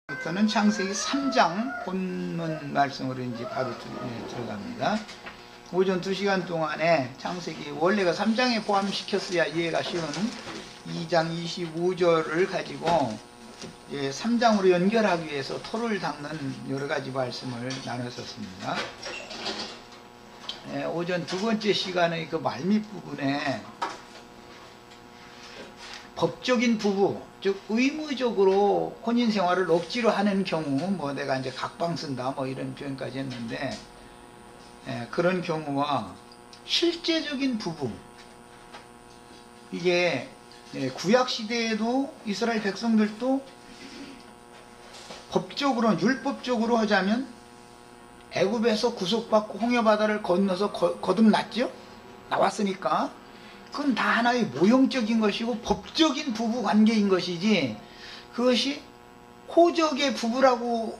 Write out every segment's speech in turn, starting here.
부터는 창세기 3장 본문 말씀으로 이제 바로 들어갑니다. 오전 2시간 동안에 창세기 원래가 3장에 포함시켰어야 이해가 쉬운 2장 25절을 가지고 3장으로 연결하기 위해서 토를 닦는 여러 가지 말씀을 나눴었습니다. 오전 두 번째 시간의 그 말밑 부분에 법적인 부부, 즉 의무적으로 혼인 생활을 억지로 하는 경우, 뭐 내가 이제 각방 쓴다 뭐 이런 표현까지 했는데, 그런 경우와 실제적인 부부, 이게 구약 시대에도 이스라엘 백성들도 법적으로 율법적으로 하자면 애굽에서 구속받고 홍해바다를 건너서 거듭났죠. 나왔으니까 그건 다 하나의 모형적인 것이고 법적인 부부 관계인 것이지, 그것이 호적의 부부라고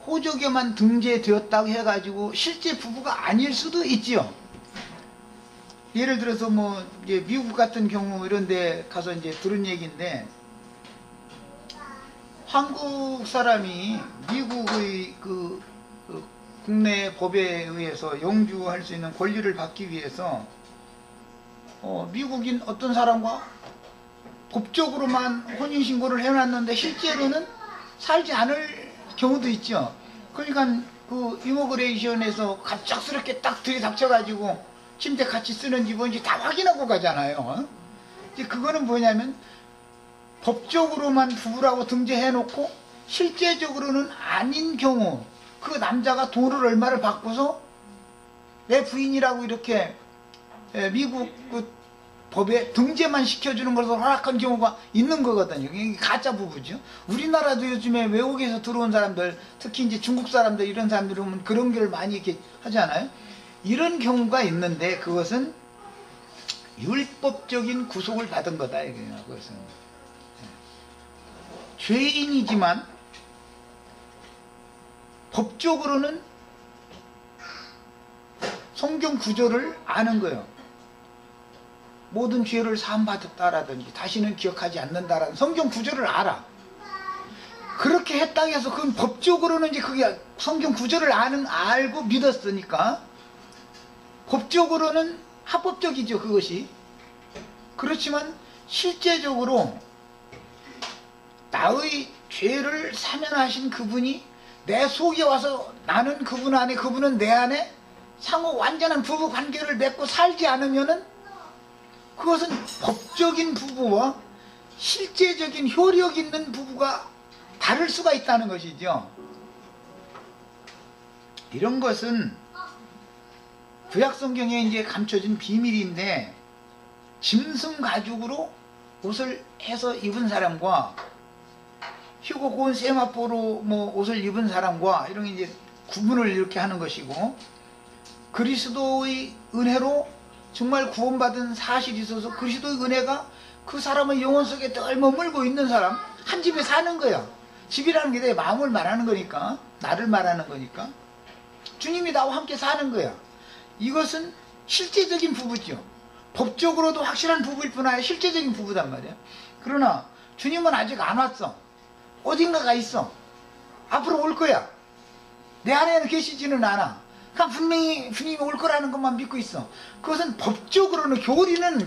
호적에만 등재되었다고 해가지고 실제 부부가 아닐 수도 있지요. 예를 들어서 뭐 이제 미국 같은 경우 이런 데 가서 이제 들은 얘기인데, 한국 사람이 미국의 그 국내 법에 의해서 영주할 수 있는 권리를 받기 위해서 미국인 어떤 사람과 법적으로만 혼인신고를 해놨는데 실제로는 살지 않을 경우도 있죠. 그러니까 그 이모그레이션에서 갑작스럽게 딱 들이닥쳐가지고 침대 같이 쓰는지 뭔지 다 확인하고 가잖아요. 이제 그거는 뭐냐면 법적으로만 부부라고 등재해놓고 실제적으로는 아닌 경우, 그 남자가 돈을 얼마를 받고서 내 부인이라고 이렇게 미국 그 법에 등재만 시켜주는 것을 허락한 경우가 있는 거거든요. 이게 가짜 부부죠. 우리나라도 요즘에 외국에서 들어온 사람들, 특히 이제 중국 사람들 이런 사람들 보면 그런 걸 많이 이렇게 하잖아요. 이런 경우가 있는데 그것은 율법적인 구속을 받은 거다 이거예요. 그것은 죄인이지만 법적으로는 성경 구절을 아는 거예요. 모든 죄를 사함받았다라든지 다시는 기억하지 않는다라는 성경 구절을 알아. 그렇게 했다고 해서 그건 법적으로는 이제 그게 성경 구절을 알고 믿었으니까 법적으로는 합법적이죠, 그것이. 그렇지만 실제적으로 나의 죄를 사면하신 그분이 내 속에 와서 나는 그분 안에, 그분은 내 안에 상호 완전한 부부 관계를 맺고 살지 않으면은 그것은 법적인 부부와 실제적인 효력 있는 부부가 다를 수가 있다는 것이죠. 이런 것은 구약 성경에 이제 감춰진 비밀인데, 짐승 가죽으로 옷을 해서 입은 사람과 희고 고운 세마포로 뭐 옷을 입은 사람과 이런 게 이제 구분을 이렇게 하는 것이고, 그리스도의 은혜로 정말 구원받은 사실이 있어서 그리스도의 은혜가 그 사람의 영혼 속에 늘 머물고 있는 사람, 한 집에 사는 거야. 집이라는 게 내 마음을 말하는 거니까, 나를 말하는 거니까 주님이 나와 함께 사는 거야. 이것은 실제적인 부부죠. 법적으로도 확실한 부부일 뿐 아니라 실제적인 부부단 말이야. 그러나 주님은 아직 안 왔어. 어딘가가 있어. 앞으로 올 거야. 내 안에는 계시지는 않아. 그냥 분명히 주님이 올 거라는 것만 믿고 있어. 그것은 법적으로는,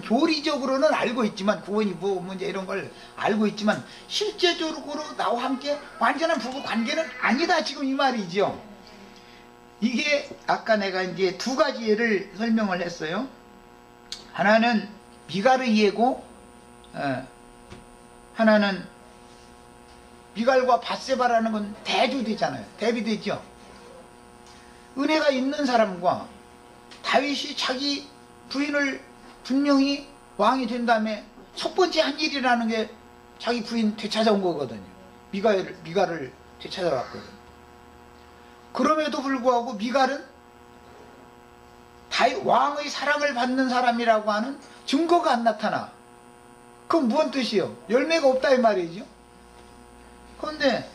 교리적으로는 알고 있지만, 구원이 뭐 문제 이런 걸 알고 있지만 실제적으로 나와 함께 완전한 부부 관계는 아니다, 지금 이 말이죠. 이게 아까 내가 이제 두 가지 예를 설명을 했어요. 하나는 미갈의 예고, 하나는 미갈과 밧세바라는 건 대조되잖아요. 대비되죠. 은혜가 있는 사람과 다윗이 자기 부인을 분명히 왕이 된 다음에 첫 번째 한 일이라는 게 자기 부인 되찾아온 거거든요. 미갈을 되찾아왔거든요. 그럼에도 불구하고 미갈은 다윗 왕의 사랑을 받는 사람이라고 하는 증거가 안 나타나. 그건 무슨 뜻이요? 열매가 없다 이 말이죠. 그런데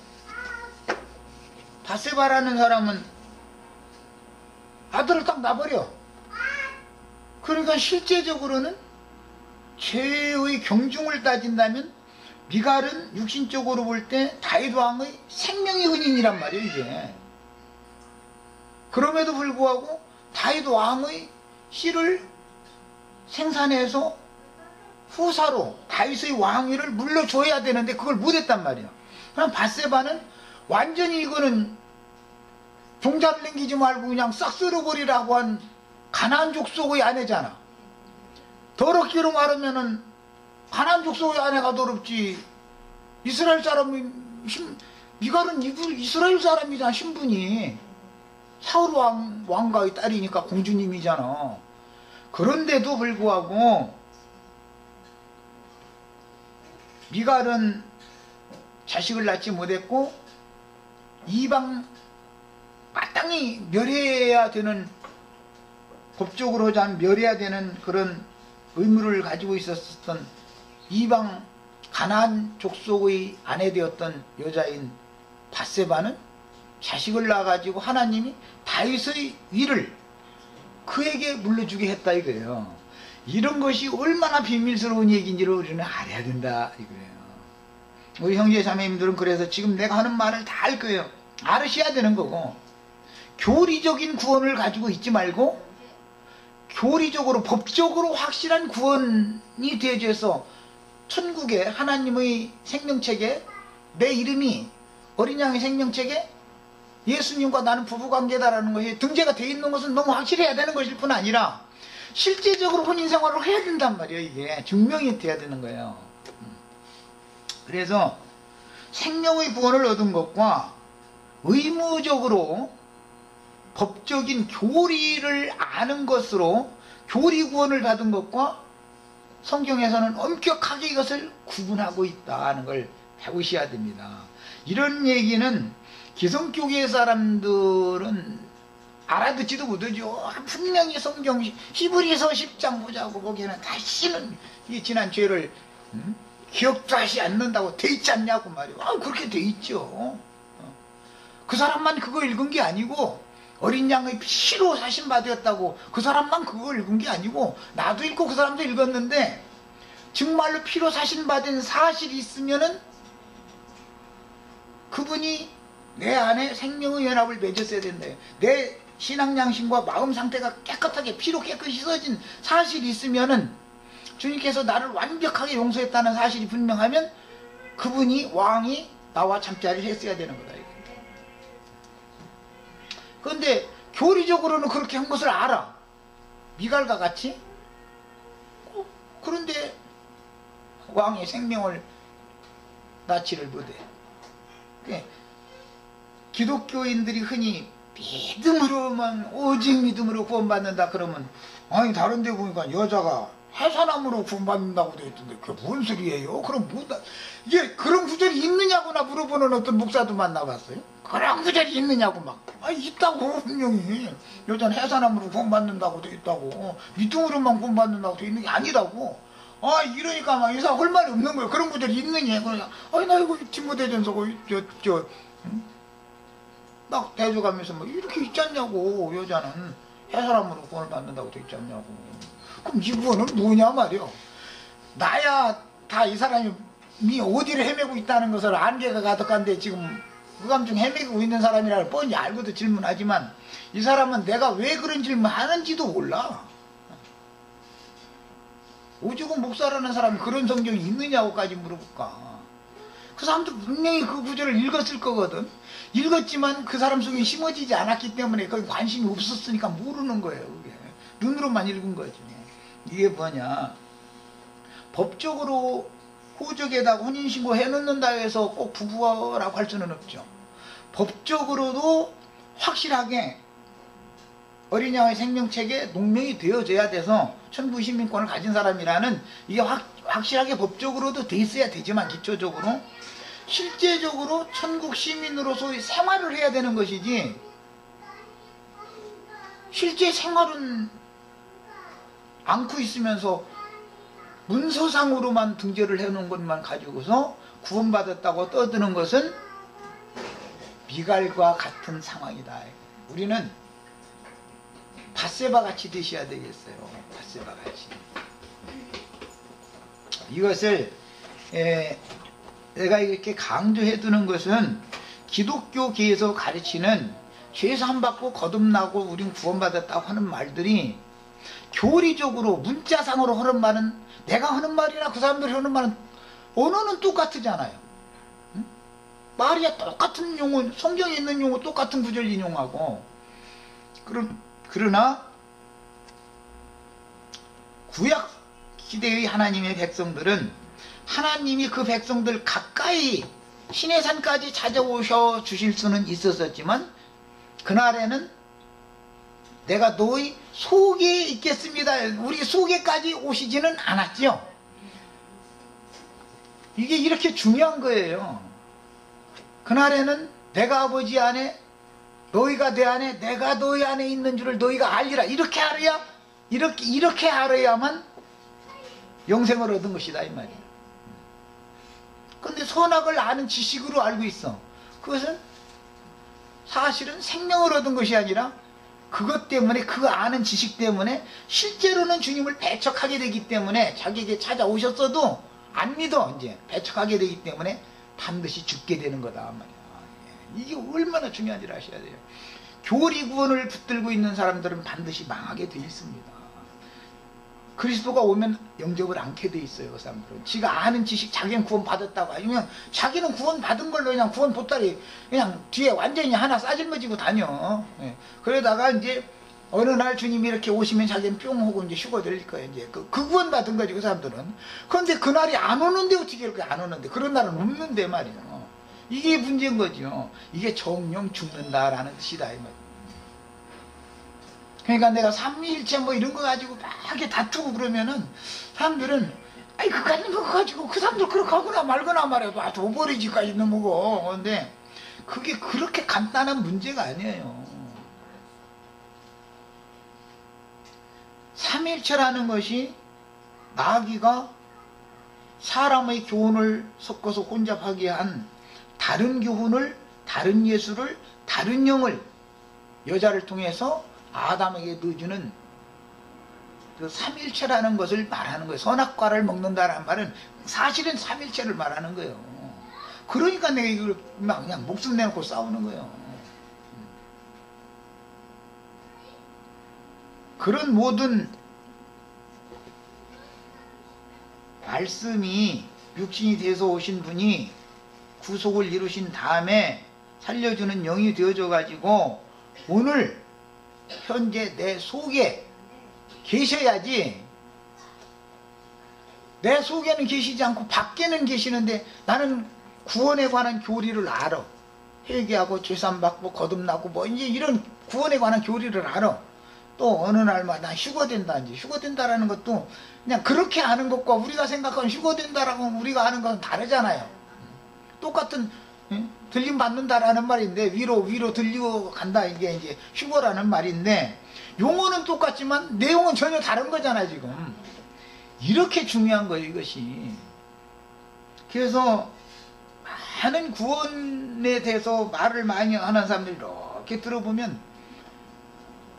밧세바라는 사람은 아들을 딱 놔버려. 그러니까 실제적으로는 죄의 경중을 따진다면 미갈은 육신적으로 볼 때 다윗 왕의 생명의 은인이란 말이에요, 이게. 그럼에도 불구하고 다윗 왕의 씨를 생산해서 후사로 다윗의 왕위를 물려줘야 되는데 그걸 못했단 말이야. 그럼 밧세바는 완전히 이거는 종자를 남기지 말고 그냥 싹 쓸어버리라고 한 가나안 족속의 아내잖아. 더럽기로 말하면은 가나안 족속의 아내가 더럽지. 이스라엘 사람이 미갈은 이스라엘 사람이잖아. 신분이 사울 왕가의 딸이니까 공주님이잖아. 그런데도 불구하고 미갈은 자식을 낳지 못했고 이방 마땅히 멸해야 되는, 법적으로 하자면 멸해야 되는 그런 의무를 가지고 있었던 이방 가나안 족속의 아내 되었던 여자인 밧세바는 자식을 낳아가지고 하나님이 다윗의 위를 그에게 물려주게 했다 이거예요. 이런 것이 얼마나 비밀스러운 얘기인지를 우리는 알아야 된다 이거예요. 우리 형제 자매님들은 그래서 지금 내가 하는 말을 다 알 거예요. 알으셔야 되는 거고, 교리적인 구원을 가지고 있지 말고 교리적으로 법적으로 확실한 구원이 되어져서 천국에 하나님의 생명책에 내 이름이 어린 양의 생명책에 예수님과 나는 부부관계다라는 것이 등재가 되어 있는 것은 너무 확실해야 되는 것일 뿐 아니라 실제적으로 혼인생활을 해야 된단 말이에요. 이게 증명이 돼야 되는 거예요. 그래서 생명의 구원을 얻은 것과 의무적으로 법적인 교리를 아는 것으로 교리 구원을 받은 것과 성경에서는 엄격하게 이것을 구분하고 있다는 걸 배우셔야 됩니다. 이런 얘기는 기성교계 사람들은 알아듣지도 못하죠. 분명히 성경 히브리서 10장 보자고 거기에는 다시는 이 지난 죄를 기억도 하지 않는다고 돼 있지 않냐고 말이에요. 그렇게 돼 있죠. 그 사람만 그거 읽은 게 아니고 어린 양의 피로 사신받았다고 그 사람만 그거 읽은 게 아니고 나도 읽고 그 사람도 읽었는데 정말로 피로 사신받은 사실이 있으면은 그분이 내 안에 생명의 연합을 맺었어야 된다. 내 신앙 양심과 마음 상태가 깨끗하게 피로 깨끗이 씻어진 사실이 있으면은 주님께서 나를 완벽하게 용서했다는 사실이 분명하면 그분이 왕이 나와 잠자리를 했어야 되는 거다. 그런데 교리적으로는 그렇게 한 것을 알아. 미갈과 같이. 그런데 왕의 생명을 낳지를 못해. 기독교인들이 흔히 믿음으로만, 오직 믿음으로 구원받는다 그러면, 아니 다른 데 보니까 여자가 해산함으로 구원받는다고 되어 있던데 그게 뭔 소리예요? 그럼 이게 그런 구절이 있느냐고나 물어보는 어떤 목사도 만나봤어요. 그런 구절이 있느냐고 막. 있다고 분명히. 여자는 해산함으로 구원받는다고 되어 있다고. 믿음으로만 구원받는다고 되어 있는 게 아니라고. 이러니까 막 이상 할 말이 없는 거예요. 그런 구절이 있느냐. 그러니까 나 이거 디모데전서 막 대조가면서 뭐 이렇게 있지 않냐고. 여자는 해산함으로 구원을 받는다고 되어 있지 않냐고. 그럼 이 구원은 뭐냐 말이요. 나야 다 이 사람이 어디를 헤매고 있다는 것을 안개가 가득한데 지금 무감중 헤매고 있는 사람이라 뻔히 알고도 질문하지만 이 사람은 내가 왜 그런 질문하는지도 몰라. 오죽은 목사라는 사람이 그런 성경이 있느냐고까지 물어볼까. 그 사람도 분명히 그 구절을 읽었을 거거든. 읽었지만 그 사람 속에 심어지지 않았기 때문에 거기 관심이 없었으니까 모르는 거예요. 그게 눈으로만 읽은 거지. 이게 뭐냐, 법적으로 호적에다가 혼인신고 해놓는다 해서 꼭 부부라고 할 수는 없죠. 법적으로도 확실하게 어린 양의 생명책에 농명이 되어져야 돼서 천부 시민권을 가진 사람이라는 이게 확실하게 법적으로도 돼 있어야 되지만 기초적으로 실제적으로 천국 시민으로서의 생활을 해야 되는 것이지, 실제 생활은 않고 있으면서 문서상으로만 등재를 해놓은 것만 가지고서 구원받았다고 떠드는 것은 미갈과 같은 상황이다. 우리는 밧세바 같이 되셔야 되겠어요. 밧세바 같이. 이것을 내가 이렇게 강조해 두는 것은 기독교계에서 가르치는 죄 사함받고 거듭나고 우린 구원받았다고 하는 말들이 교리적으로 문자상으로 하는 말은 내가 하는 말이나 그 사람들이 하는 말은 언어는 똑같잖아요. 응? 말이 똑같은 용어, 성경에 있는 용어 똑같은 구절 인용하고 그러나 구약 시대의 하나님의 백성들은 하나님이 그 백성들 가까이 신의 산까지 찾아오셔 주실 수는 있었지만 그날에는 내가 너희 속에 있겠습니다. 우리 속에까지 오시지는 않았죠. 이게 이렇게 중요한 거예요. 그날에는 내가 아버지 안에 너희가 내 안에 내가 너희 안에 있는 줄을 너희가 알리라. 이렇게 알아야 이렇게 알아야만 영생을 얻은 것이다 이 말이에요. 근데 선악을 아는 지식으로 알고 있어. 그것은 사실은 생명을 얻은 것이 아니라 그것 때문에 그 아는 지식 때문에 실제로는 주님을 배척하게 되기 때문에 자기에게 찾아오셨어도 안 믿어. 이제 배척하게 되기 때문에 반드시 죽게 되는 거다 말이야. 이게 얼마나 중요한지를 아셔야 돼요. 교리 구원을 붙들고 있는 사람들은 반드시 망하게 돼 있습니다. 그리스도가 오면 영접을 않게 돼 있어요. 그 사람들은 지가 아는 지식 자기는 구원 받았다고 아니면 자기는 구원 받은 걸로 그냥 구원 보따리 그냥 뒤에 완전히 하나 싸질머지고 다녀. 예. 그러다가 이제 어느 날 주님이 이렇게 오시면 자기는 뿅 하고 이제 휴거될 거예요. 이제 그 구원 받은 거지 그 사람들은. 그런데 그 날이 안 오는데 어떻게 이렇게 안 오는데 그런 날은 없는데 말이에요. 이게 문제인 거죠. 이게 정령 죽는다라는 뜻이다 이 말이에요. 그러니까 내가 삼위일체 뭐 이런 거 가지고 막 이렇게 다투고 그러면은 사람들은 아이 그까지 뭐 가지고 그 사람들 그렇게 하거나 말거나 말해도 아주 오버리지까지 넘어고. 그런데 그게 그렇게 간단한 문제가 아니에요. 삼위일체라는 것이 마귀가 사람의 교훈을 섞어서 혼잡하게 한 다른 교훈을 다른 예수를 다른 영을 여자를 통해서 아담에게 넣어주는 그 삼일체라는 것을 말하는 거예요. 선악과를 먹는다라는 말은 사실은 삼일체를 말하는 거예요. 그러니까 내가 이걸 막 그냥 목숨 내놓고 싸우는 거예요. 그런 모든 말씀이 육신이 돼서 오신 분이 구속을 이루신 다음에 살려주는 영이 되어져 가지고 오늘 현재 내 속에 계셔야지. 내 속에는 계시지 않고 밖에는 계시는데 나는 구원에 관한 교리를 알아. 회개하고 죄산받고 거듭나고 뭐 이제 이런 구원에 관한 교리를 알아. 또 어느 날마다 휴거된다. 이제 휴거된다라는 것도 그냥 그렇게 아는 것과 우리가 생각하는 휴거된다라고 우리가 아는 건 다르잖아요. 똑같은 들림 받는다라는 말인데 위로 들리고 간다 이게 이제 휴거라는 말인데 용어는 똑같지만 내용은 전혀 다른 거잖아요 지금. 이렇게 중요한 거예요 이것이. 그래서 많은 구원에 대해서 말을 많이 하는 사람들이 이렇게 들어보면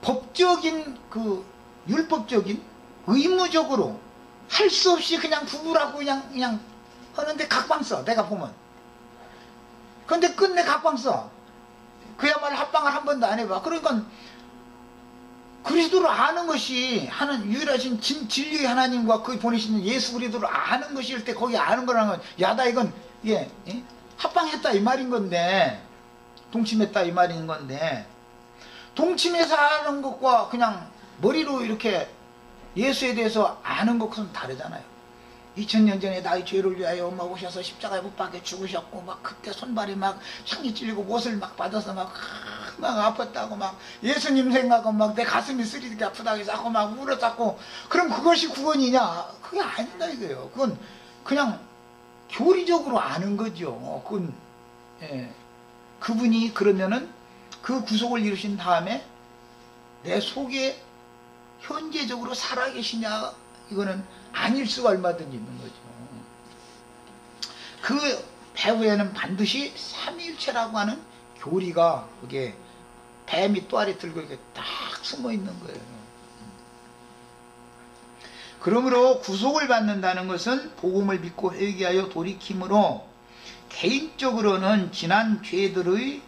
법적인 그 율법적인 의무적으로 할 수 없이 그냥 부부라고 그냥 하는데 각방 써. 내가 보면. 근데 끝내 각방 써. 그야말로 합방을 한 번도 안 해봐. 그러니까 그리스도를 아는 것이 하는 유일하신 진리의 하나님과 그 보내시는 예수 그리스도를 아는 것일 때 거기 아는 거라는 건 야다 이건 예, 합방했다 이 말인 건데 동침했다 이 말인 건데 동침해서 아는 것과 그냥 머리로 이렇게 예수에 대해서 아는 것은 다르잖아요. 2000년 전에 나의 죄를 위하여 막 오셔서 십자가에 못 박혀 죽으셨고 막 그때 손발이 막 향기 찔리고 못을 막 받아서 막 아팠다고 막 예수님 생각하고 막 내 가슴이 쓰리게 아프다고 해서 자꾸 막 울었다고. 그럼 그것이 구원이냐? 그게 아니다 이거예요. 그건 그냥 교리적으로 아는 거죠. 그건 예. 그분이 그러면은 그 구속을 이루신 다음에 내 속에 현재적으로 살아계시냐? 이거는 아닐 수가 얼마든지 있는 거죠. 그 배후에는 반드시 삼위일체라고 하는 교리가 그게 뱀이 또아리 들고 이렇게 딱 숨어 있는 거예요. 그러므로 구속을 받는다는 것은 복음을 믿고 회개하여 돌이킴으로 개인적으로는 지난 죄들의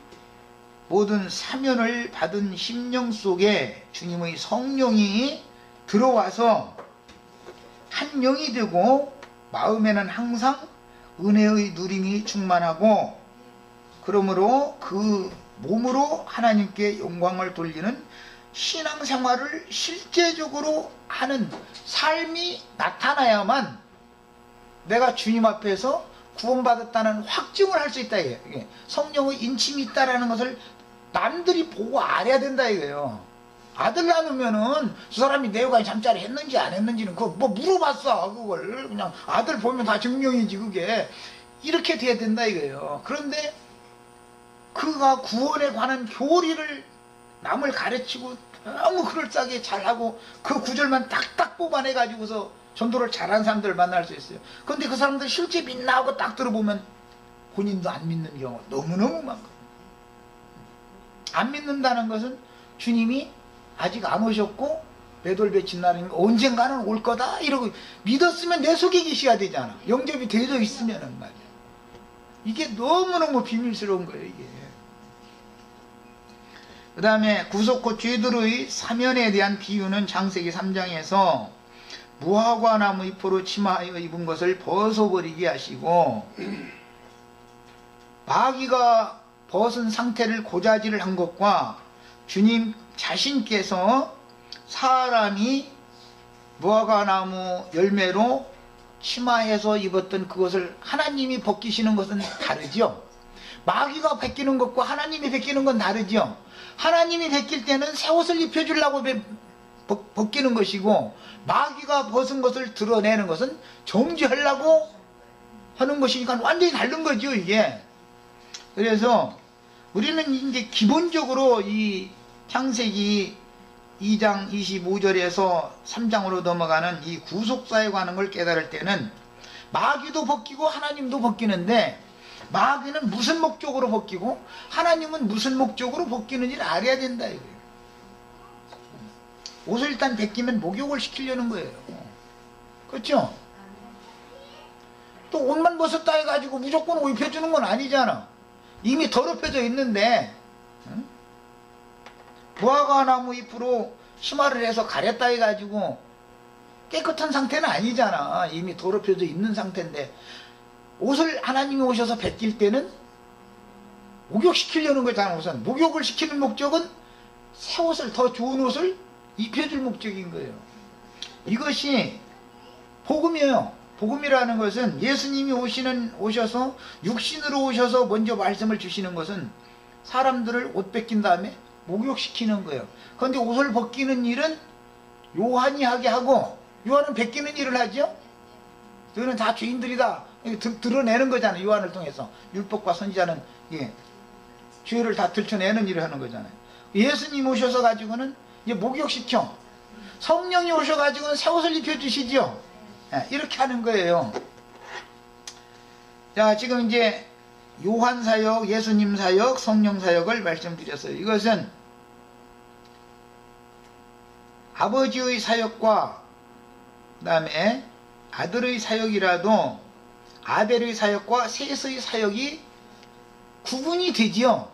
모든 사면을 받은 심령 속에 주님의 성령이 들어와서 한 영이 되고 마음에는 항상 은혜의 누림이 충만하고, 그러므로 그 몸으로 하나님께 영광을 돌리는 신앙생활을 실제적으로 하는 삶이 나타나야만 내가 주님 앞에서 구원받았다는 확증을 할 수 있다 이게. 성령의 인침이 있다라는 것을 남들이 보고 알아야 된다 이거예요. 아들 낳으면은 저 사람이 내요간에 잠자리 했는지 안 했는지는 그거 뭐 물어봤어. 그걸 그냥 아들 보면 다 증명이지. 그게 이렇게 돼야 된다 이거예요. 그런데 그가 구원에 관한 교리를 남을 가르치고 너무 그럴싸하게 잘하고 그 구절만 딱딱 뽑아내 가지고서 전도를 잘하는 사람들을 만날 수 있어요. 그런데 그 사람들 실제 믿나 하고 딱 들어보면 본인도 안 믿는 경우가 너무너무 많고, 안 믿는다는 것은 주님이 아직 안 오셨고 매돌배친 날은 언젠가는 올 거다 이러고 믿었으면 내 속에 계셔야 되잖아. 영접이 되어 있으면은 말이야. 이게 너무너무 비밀스러운 거예요 이게. 그 다음에 구속고 죄들의 사면에 대한 비유는 창세기 3장에서 무화과 나무 잎으로 치마하여 입은 것을 벗어버리게 하시고, 마귀가 벗은 상태를 고자질을 한 것과 주님 자신께서 사람이 무화과 나무 열매로 치마해서 입었던 그것을 하나님이 벗기시는 것은 다르죠. 마귀가 벗기는 것과 하나님이 벗기는 건 다르죠. 하나님이 벗길 때는 새 옷을 입혀주려고 벗기는 것이고, 마귀가 벗은 것을 드러내는 것은 정죄하려고 하는 것이니까 완전히 다른 거죠 이게. 그래서 우리는 이제 기본적으로 이 창세기 2장 25절에서 3장으로 넘어가는 이 구속사에 관한 걸 깨달을 때는 마귀도 벗기고 하나님도 벗기는데, 마귀는 무슨 목적으로 벗기고 하나님은 무슨 목적으로 벗기는지를 알아야 된다 이거예요. 옷을 일단 벗기면 목욕을 시키려는 거예요. 그렇죠? 또 옷만 벗었다 해가지고 무조건 옷 입혀주는 건 아니잖아. 이미 더럽혀져 있는데, 응? 무화과 나무 잎으로 치마를 해서 가렸다 해가지고 깨끗한 상태는 아니잖아. 이미 더럽혀져 있는 상태인데, 옷을 하나님이 오셔서 벗길 때는 목욕시키려는 거잖아. 우선 목욕을 시키는 목적은 새 옷을, 더 좋은 옷을 입혀줄 목적인 거예요. 이것이 복음이에요. 복음이라는 것은 예수님이 오셔서 육신으로 오셔서 먼저 말씀을 주시는 것은 사람들을 옷 벗긴 다음에 목욕시키는 거예요. 그런데 옷을 벗기는 일은 요한이 하게 하고, 요한은 벗기는 일을 하죠. 너희는 다 죄인들이다 드러내는 거잖아요. 요한을 통해서 율법과 선지자는 죄를 다 들춰내는 일을 하는 거잖아요. 예수님 오셔서 가지고는 이제 목욕시켜, 성령이 오셔가지고는 새 옷을 입혀주시죠. 이렇게 하는 거예요. 자, 지금 이제 요한 사역, 예수님 사역, 성령 사역을 말씀드렸어요. 이것은 아버지의 사역과 그 다음에 아들의 사역이라도 아벨의 사역과 셋의 사역이 구분이 되지요.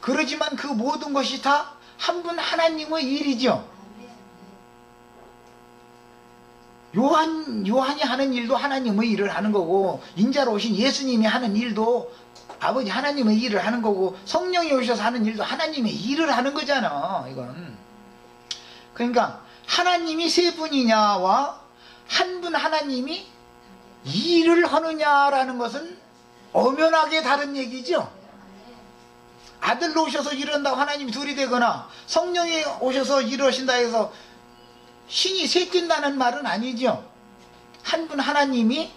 그러지만 그 모든 것이 다 한 분 하나님의 일이죠. 요한이 하는 일도 하나님의 일을 하는 거고, 인자로 오신 예수님이 하는 일도 아버지 하나님의 일을 하는 거고, 성령이 오셔서 하는 일도 하나님의 일을 하는 거잖아. 이건 그러니까 하나님이 세 분이냐와 한 분 하나님이 일을 하느냐라는 것은 엄연하게 다른 얘기죠. 아들로 오셔서 일을 한다고 하나님이 둘이 되거나 성령이 오셔서 일을 하신다 해서 신이 셋된다는 말은 아니죠. 한 분 하나님이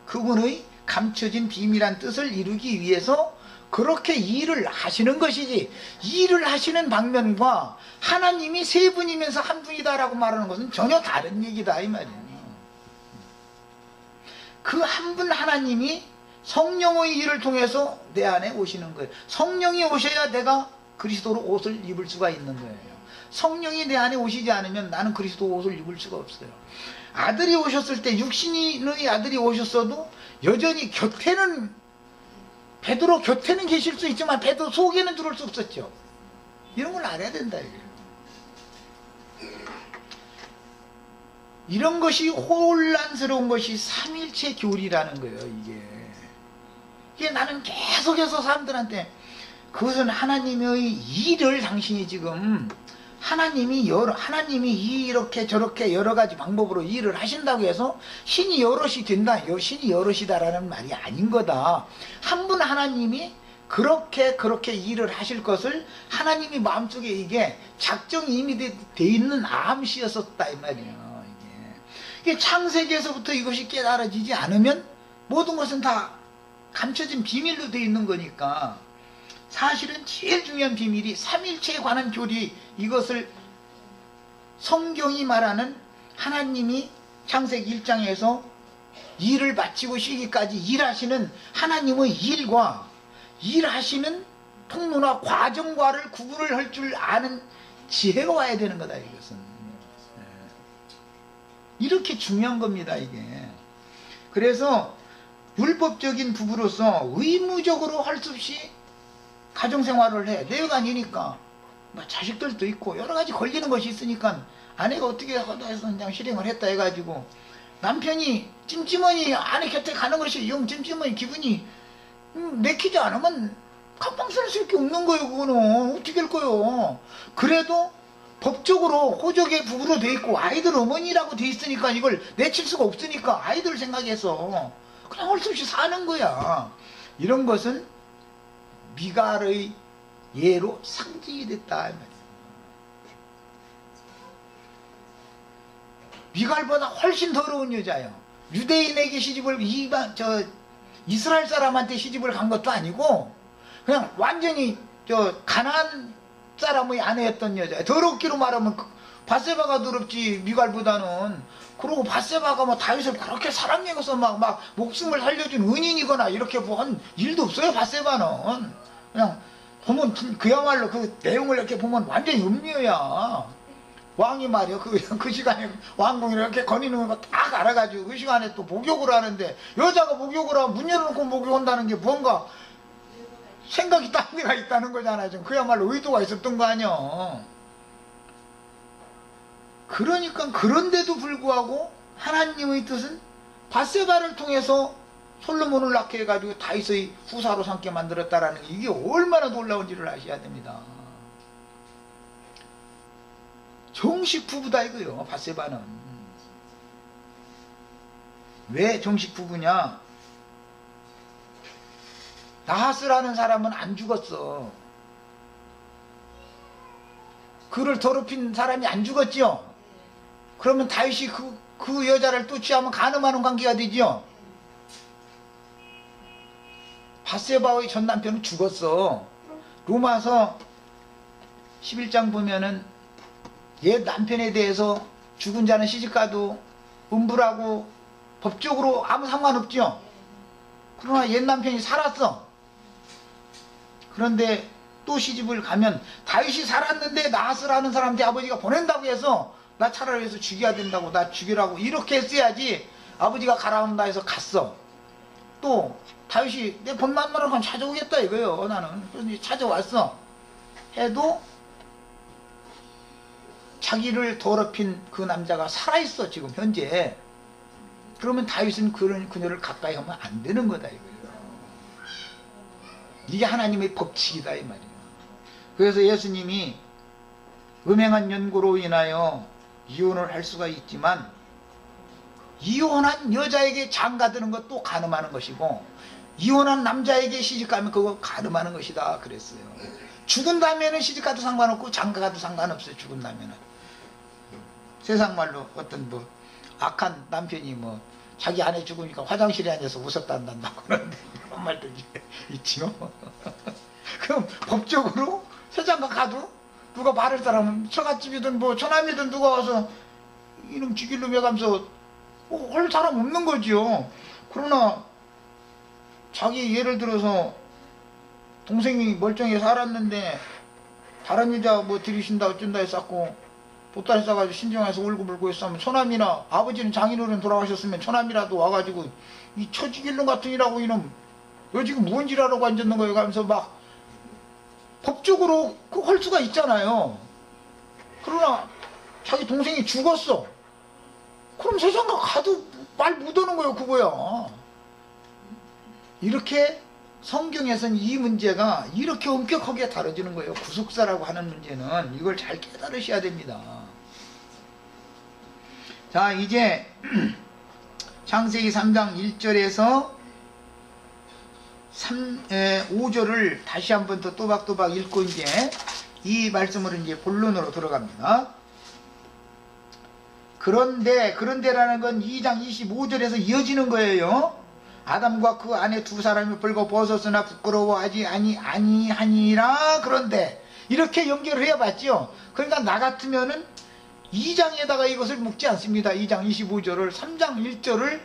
그분의 감춰진 비밀한 뜻을 이루기 위해서 그렇게 일을 하시는 것이지, 일을 하시는 방면과 하나님이 세 분이면서 한 분이다라고 말하는 것은 전혀 다른 얘기다 이 말이에요. 그 한 분 하나님이 성령의 일을 통해서 내 안에 오시는 거예요. 성령이 오셔야 내가 그리스도로 옷을 입을 수가 있는 거예요. 성령이 내 안에 오시지 않으면 나는 그리스도 옷을 입을 수가 없어요. 아들이 오셨을 때, 육신의 아들이 오셨어도 여전히 곁에는 베드로 곁에는 계실 수 있지만 베드로 속에는 들어올 수 없었죠. 이런 걸 알아야 된다 이거예요. 이런 것이 혼란스러운 것이 삼일체 교리라는 거예요. 이게 나는 계속해서 사람들한테 그것은 하나님의 일을 당신이 지금 하나님이 이렇게 저렇게 여러 가지 방법으로 일을 하신다고 해서 신이 여럿이 된다. 신이 여럿이다라는 말이 아닌 거다. 한 분 하나님이 그렇게 일을 하실 것을 하나님이 마음속에 이게 작정이 이미 돼 있는 암시였었다 이 말이에요. 이게 창세기에서부터 이것이 깨달아지지 않으면 모든 것은 다 감춰진 비밀로 돼 있는 거니까 사실은 제일 중요한 비밀이 삼일체에 관한 교리, 이것을 성경이 말하는 하나님이 창세기 1장에서 일을 마치고 쉬기까지 일하시는 하나님의 일과 일하시는 통로나 과정과를 구분을 할 줄 아는 지혜가 와야 되는 거다 이것은. 이렇게 중요한 겁니다 이게. 그래서 율법적인 부부로서 의무적으로 할 수 없이 가정생활을 해. 내가 아니니까 뭐 자식들도 있고 여러 가지 걸리는 것이 있으니까 아내가 어떻게 해서 그냥 실행을 했다 해가지고 남편이 찜찜하니 아내 곁에 가는 것이 영 찜찜하니 기분이 내키지 않으면 갑방스러울 수밖에 없는 거예요. 그거는 어떻게 할 거예요. 그래도 법적으로 호적의 부부로 돼 있고 아이들 어머니라고 돼 있으니까 이걸 내칠 수가 없으니까 아이들 생각해서 그냥 할 수 없이 사는 거야. 이런 것은 미갈의 예로 상징이 됐다. 미갈보다 훨씬 더러운 여자예요. 유대인에게 시집을 이스라엘 사람한테 시집을 간 것도 아니고 그냥 완전히 가나안 사람의 아내였던 여자예요. 더럽기로 말하면 밧세바가 더럽지 미갈보다는. 그리고 밧세바가 뭐 다윗을 그렇게 사랑해서 막 목숨을 살려준 은인이거나 이렇게 뭐 한 일도 없어요. 밧세바는 그냥 보면 그야말로 그 내용을 이렇게 보면 완전히 음녀야. 왕이 말이야 그 시간에 왕궁이 이렇게 거니는 거 딱 알아가지고 그 시간에 또 목욕을 하는데 여자가 목욕을 하면 문 열어놓고 목욕한다는 게 뭔가 생각이 딴 데가 있다는 거잖아요. 지금 그야말로 의도가 있었던 거 아니야. 그러니까 그런데도 불구하고 하나님의 뜻은 밧세바를 통해서 솔로몬을 낳게 해가지고 다윗의 후사로 삼게 만들었다라는 게 이게 얼마나 놀라운지를 아셔야 됩니다. 정식 부부다 이거요. 밧세바는. 왜 정식 부부냐? 나하스라는 사람은 안 죽었어. 그를 더럽힌 사람이 안 죽었지요. 그러면 다윗이 그 여자를 또 취하면 간음하는 관계가 되지요. 밧세바의 전 남편은 죽었어. 로마서 11장 보면은 옛 남편에 대해서 죽은 자는 시집가도 음부라고 법적으로 아무 상관없지요. 그러나 옛 남편이 살았어. 그런데 또 시집을 가면 다윗이 살았는데 나하스라는 사람한테 아버지가 보낸다고 해서 나 차라리 해서 죽여야 된다고 나 죽이라고 이렇게 했어야지 아버지가 가라온다 해서 갔어. 또 다윗이 내 본만만을 한번 찾아오겠다 이거요. 나는 그래서 찾아왔어. 해도 자기를 더럽힌 그 남자가 살아있어 지금 현재. 그러면 다윗은 그녀를 가까이 하면 안 되는 거다 이거예요. 이게 하나님의 법칙이다 이 말이에요. 그래서 예수님이 음행한 연고로 인하여 이혼을 할 수가 있지만 이혼한 여자에게 장가드는 것도 간음하는 것이고 이혼한 남자에게 시집가면 그거 간음하는 것이다 그랬어요. 죽은 다음에는 시집가도 상관없고 장가가도 상관없어요. 죽은 다음에는. 세상 말로 어떤 뭐 악한 남편이 뭐 자기 아내 죽으니까 화장실에 앉아서 웃었단다고 그러는데 이런 말도 있지요. 그럼 법적으로 세상가 가도 누가 말할 사람은 처갓집이든 뭐 처남이든 누가 와서 이놈 죽일놈 해가면서 할 사람 없는 거지요. 그러나 자기 예를 들어서 동생이 멀쩡히 살았는데 다른 여자 뭐 들이신다 어쩐다 했었고 보따리 싸가지고 신정해서 울고 불고 했으면 처남이나 아버지는 장인어른 돌아가셨으면 처남이라도 와가지고 이 처지길놈 같은 이라고 이놈 너 지금 뭔 짓하라고 앉았는 거예요? 하면서 막 법적으로 할 수가 있잖아요. 그러나 자기 동생이 죽었어. 그럼 세상가 가도 말 못하는 거예요. 그거야. 이렇게 성경에서는 이 문제가 이렇게 엄격하게 다뤄지는 거예요. 구속사라고 하는 문제는. 이걸 잘 깨달으셔야 됩니다. 자, 이제 창세기 3장 1절에서 5절을 다시 한번 더 또박또박 읽고 이제 이 말씀으로 이제 본론으로 들어갑니다. 그런데라는 건 2장 25절에서 이어지는 거예요. 아담과 그 아내 두 사람이 벌거 벗었으나 부끄러워하지 아니하니라. 그런데 이렇게 연결을 해봤죠. 그러니까 나 같으면은 2장에다가 이것을 묶지 않습니다. 2장 25절을 3장 1절을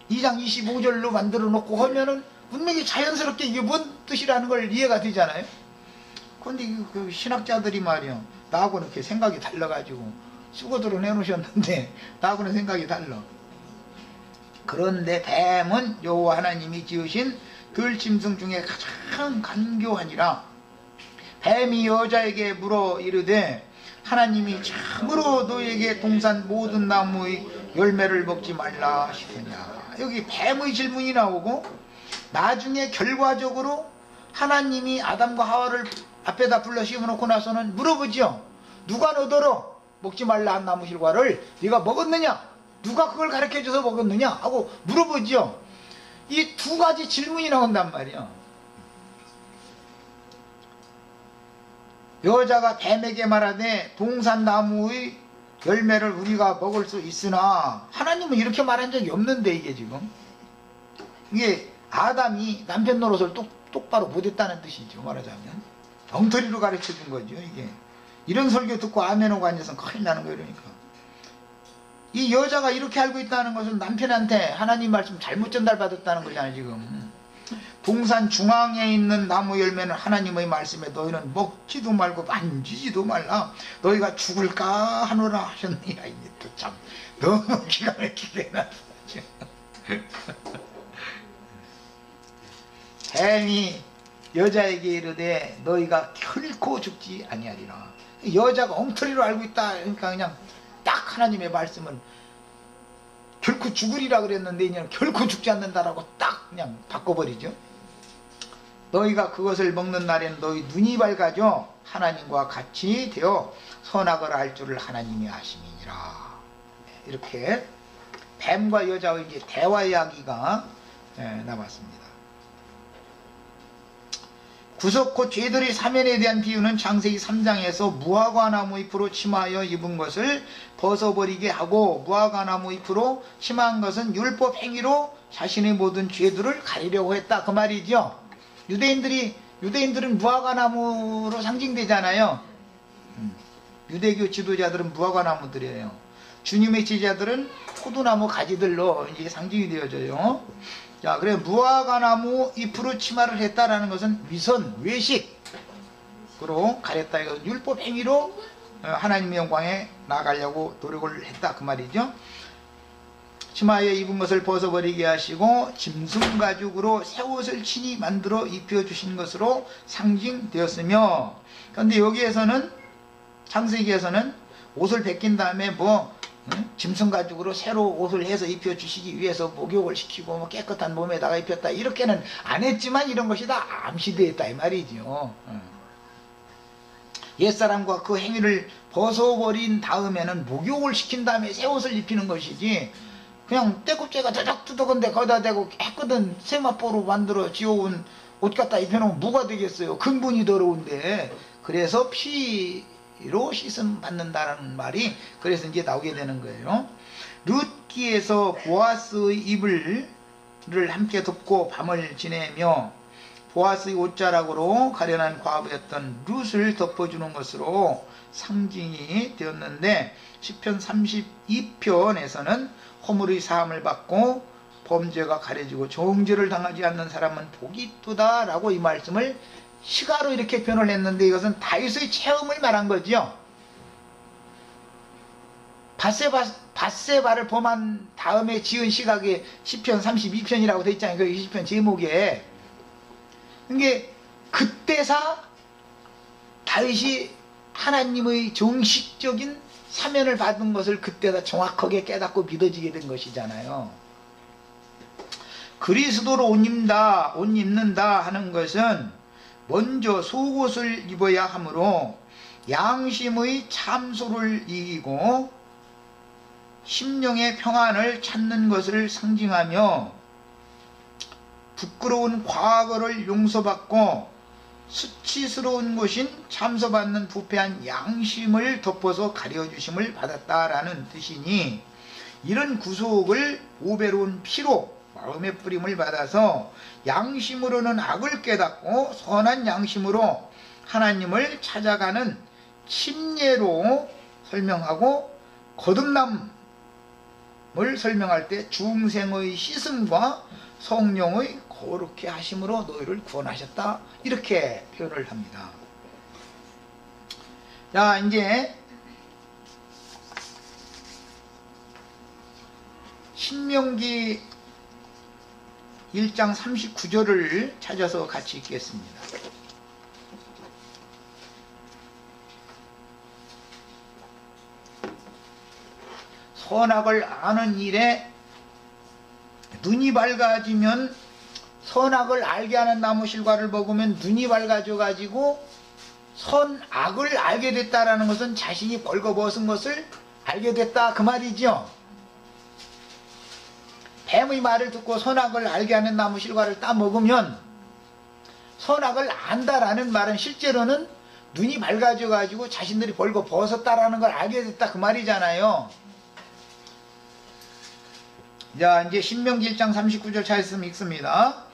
2장 25절로 만들어 놓고 하면은 분명히 자연스럽게 이게 뭔 뜻이라는 걸 이해가 되잖아요. 그런데 그 신학자들이 말이요, 나하고는 이렇게 생각이 달라가지고 수고들을 내놓으셨는데 나하고는 생각이 달라. 그런데 뱀은 여호와 하나님이 지으신 들짐승 중에 가장 간교하니라. 뱀이 여자에게 물어 이르되 하나님이 참으로 너에게 동산 모든 나무의 열매를 먹지 말라 하시느냐. 여기 뱀의 질문이 나오고 나중에 결과적으로 하나님이 아담과 하와를 앞에다 불러 씌워놓고 나서는 물어보죠. 누가 너더러 먹지 말라 한 나무 실과를 네가 먹었느냐? 누가 그걸 가르쳐줘서 먹었느냐? 하고 물어보죠. 이 두 가지 질문이 나온단 말이야. 여자가 뱀에게 말하되 동산나무의 열매를 우리가 먹을 수 있으나, 하나님은 이렇게 말한 적이 없는데 이게 지금 이게 아담이 남편 노릇을 똑바로 못했다는 뜻이죠. 말하자면 엉터리로 가르쳐준 거죠. 이게 이런 설교 듣고 아멘하고 앉아서 큰일 나는 거예요. 그러니까 이 여자가 이렇게 알고 있다는 것은 남편한테 하나님 말씀 잘못 전달받았다는 거잖아요. 지금 동산 중앙에 있는 나무 열매는 하나님의 말씀에 너희는 먹지도 말고 만지지도 말라. 너희가 죽을까 하노라 하셨느냐. 이게 또 참 너무 기가 막히게 나왔죠. 뱀이 여자에게 이르되 너희가 결코 죽지 아니하리라. 여자가 엉터리로 알고 있다. 그러니까 그냥 딱 하나님의 말씀은 결코 죽으리라 그랬는데 그냥 결코 죽지 않는다라고 딱 그냥 바꿔버리죠. 너희가 그것을 먹는 날에는 너희 눈이 밝아져 하나님과 같이 되어 선악을 알 줄을 하나님이 아심이니라. 이렇게 뱀과 여자의 이제 대화 이야기가 남았습니다. 구속 곧 죄들의 사면에 대한 비유는 창세기 3장에서 무화과 나무 잎으로 침하여 입은 것을 벗어버리게 하고, 무화과 나무 잎으로 침한 것은 율법 행위로 자신의 모든 죄들을 가리려고 했다. 그 말이죠. 유대인들은 무화과 나무로 상징되잖아요. 유대교 지도자들은 무화과 나무들이에요. 주님의 제자들은 포도나무 가지들로 이제 상징이 되어져요. 자, 그래 무화과 나무 잎으로 치마를 했다라는 것은 위선, 외식으로 가렸다. 이거 율법 행위로 하나님의 영광에 나가려고 노력을 했다. 그 말이죠. 치마에 입은 것을 벗어버리게 하시고 짐승 가죽으로 새 옷을 친히 만들어 입혀주신 것으로 상징되었으며, 그런데 여기에서는 창세기에서는 옷을 벗긴 다음에 짐승 가죽으로 새로 옷을 해서 입혀주시기 위해서 목욕을 시키고 깨끗한 몸에다가 입혔다. 이렇게는 안 했지만 이런 것이 다 암시되었다 이 말이죠. 옛사람과 그 행위를 벗어버린 다음에는 목욕을 시킨 다음에 새 옷을 입히는 것이지, 그냥 때꼽제가 저작두덕한데 거기다 대고 깨끗한 세마포로 만들어 지어온 옷 갖다 입혀놓으면 뭐가 되겠어요. 근본이 더러운데. 그래서 피로 씻음 받는다라는 말이 그래서 이제 나오게 되는 거예요. 룻기에서 보아스의 이불을 함께 덮고 밤을 지내며 보아스의 옷자락으로 가련한 과부였던 룻을 덮어주는 것으로 상징이 되었는데, 시편 32편에서는 허물의 사함을 받고 범죄가 가려지고 정죄를 당하지 않는 사람은 복이 있도다 라고 이 말씀을 시가로 이렇게 표현을 했는데, 이것은 다윗의 체험을 말한 거죠. 밧세바를 범한 다음에 지은 시각에 시편 32편이라고 돼 있잖아요. 그 시편 제목에. 그게 그때사 다윗이 하나님의 정식적인 사면을 받은 것을 그때다 정확하게 깨닫고 믿어지게 된 것이잖아요. 그리스도로 옷 입는다 하는 것은 먼저 속옷을 입어야 하므로 양심의 참소를 이기고 심령의 평안을 찾는 것을 상징하며 부끄러운 과거를 용서받고 수치스러운 것인 참소받는 부패한 양심을 덮어서 가려주심을 받았다라는 뜻이니, 이런 구속을 보배로운 피로 마음의 뿌림을 받아서 양심으로는 악을 깨닫고 선한 양심으로 하나님을 찾아가는 침례로 설명하고, 거듭남을 설명할 때 중생의 씻음과 성령의 거룩케 하심으로 너희를 구원하셨다, 이렇게 표현을 합니다. 자, 이제 신명기 1장 39절을 찾아서 같이 읽겠습니다. 선악을 아는 일에 눈이 밝아지면, 선악을 알게 하는 나무 실과를 먹으면 눈이 밝아져 가지고 선악을 알게 됐다라는 것은 자신이 벌거벗은 것을 알게 됐다, 그 말이죠. 뱀의 말을 듣고 선악을 알게 하는 나무 실과를 따 먹으면, 선악을 안다라는 말은 실제로는 눈이 밝아져 가지고 자신들이 벌거벗었다라는 걸 알게 됐다, 그 말이잖아요. 자, 이제 신명기 1장 39절 차있으면 읽습니다.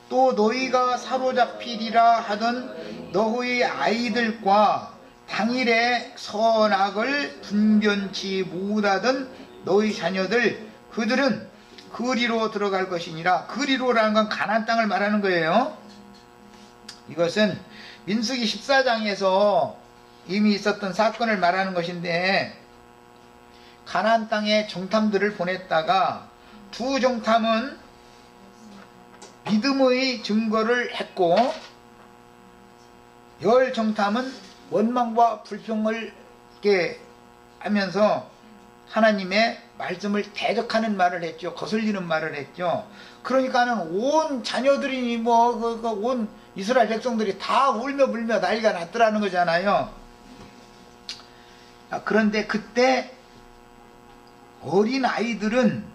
또 너희가 사로잡히리라 하던 너희 아이들과 당일에 선악을 분변치 못하던 너희 자녀들, 그들은 그리로 들어갈 것이니라. 그리로라는 건 가나안 땅을 말하는 거예요. 이것은 민수기 14장에서 이미 있었던 사건을 말하는 것인데, 가나안 땅에 정탐들을 보냈다가 두 정탐은 믿음의 증거를 했고, 10 정탐은 원망과 불평을 하면서 하나님의 말씀을 대적하는 말을 했죠. 거슬리는 말을 했죠. 그러니까는 온 자녀들이 온 이스라엘 백성들이 다 울며 불며 난리가 났더라는 거잖아요. 그런데 그때 어린 아이들은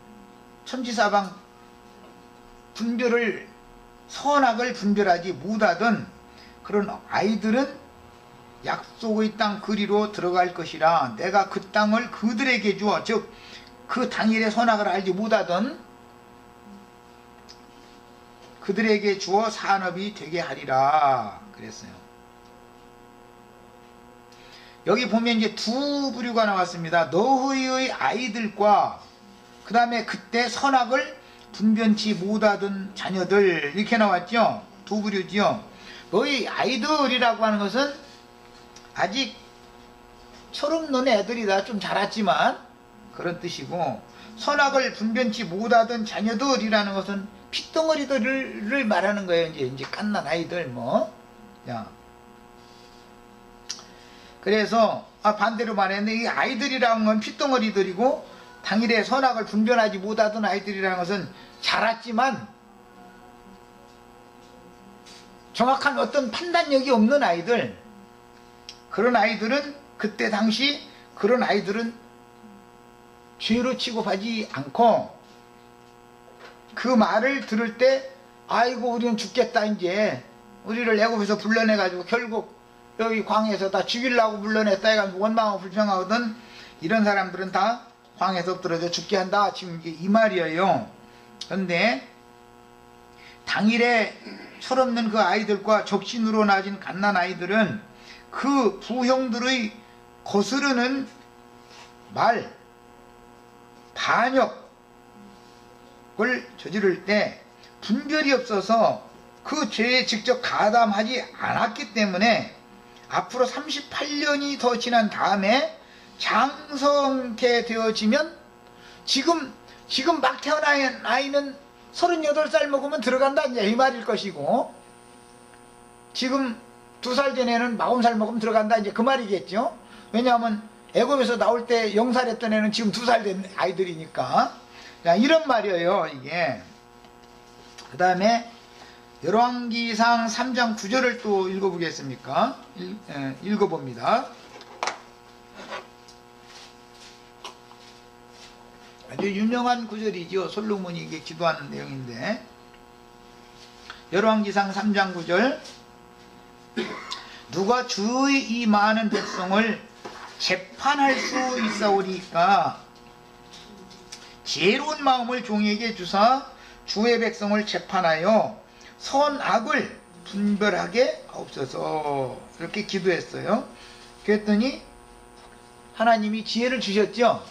천지사방 분별을, 선악을 분별하지 못하던 그런 아이들은 약속의 땅 그리로 들어갈 것이라 내가 그 땅을 그들에게 주어, 즉 그 당일에 선악을 알지 못하던 그들에게 주어 산업이 되게 하리라 그랬어요. 여기 보면 이제 두 부류가 나왔습니다. 너희의 아이들과 그 다음에 그때 선악을 분변치 못하던 자녀들, 이렇게 나왔죠. 두 부류지요. 너희 아이들이라고 하는 것은 아직 철없는 애들이다, 좀 자랐지만, 그런 뜻이고, 선악을 분변치 못하던 자녀들이라는 것은 핏덩어리들을 말하는 거예요. 이제 갓난 아이들 야. 그래서 반대로 말했는데, 이 아이들이라는 건 핏덩어리들이고, 당일에 선악을 분별하지 못하던 아이들이라는 것은 자랐지만 정확한 어떤 판단력이 없는 아이들, 그런 아이들은 그때 당시 그런 아이들은 죄로 취급하지 않고, 그 말을 들을 때 아이고 우리는 죽겠다, 이제 우리를 애굽에서 불러내 가지고 결국 여기 광에서 다 죽이려고 불러냈다 해가지고 원망하고 불평하거든, 이런 사람들은 다 광에서 엎드려져 죽게 한다, 지금 이 말이에요. 그런데 당일에 철없는 그 아이들과 적신으로 낮은 갓난 아이들은 그 부형들의 거스르는 말, 반역을 저지를 때 분별이 없어서 그 죄에 직접 가담하지 않았기 때문에 앞으로 38년이 더 지난 다음에 장성케 되어지면 지금 막 태어난 아이는 38살 먹으면 들어간다 이제 이 말일 것이고, 지금 2살 전에는 40살 먹으면 들어간다 이제 그 말이겠죠. 왜냐하면 애굽에서 나올 때 0살 했던 애는 지금 2살 된 아이들이니까. 자, 이런 말이에요 이게. 그 다음에 열왕기상 3장 9절을 또 읽어보겠습니까? 읽어봅니다. 아주 유명한 구절이죠. 솔로몬이 이게 기도하는 내용인데, 열왕기상 3장 9절, 누가 주의 이 많은 백성을 재판할 수 있사오리까 지혜로운 마음을 종에게 주사 주의 백성을 재판하여 선악을 분별하게 하옵소서. 이렇게 기도했어요. 그랬더니 하나님이 지혜를 주셨죠.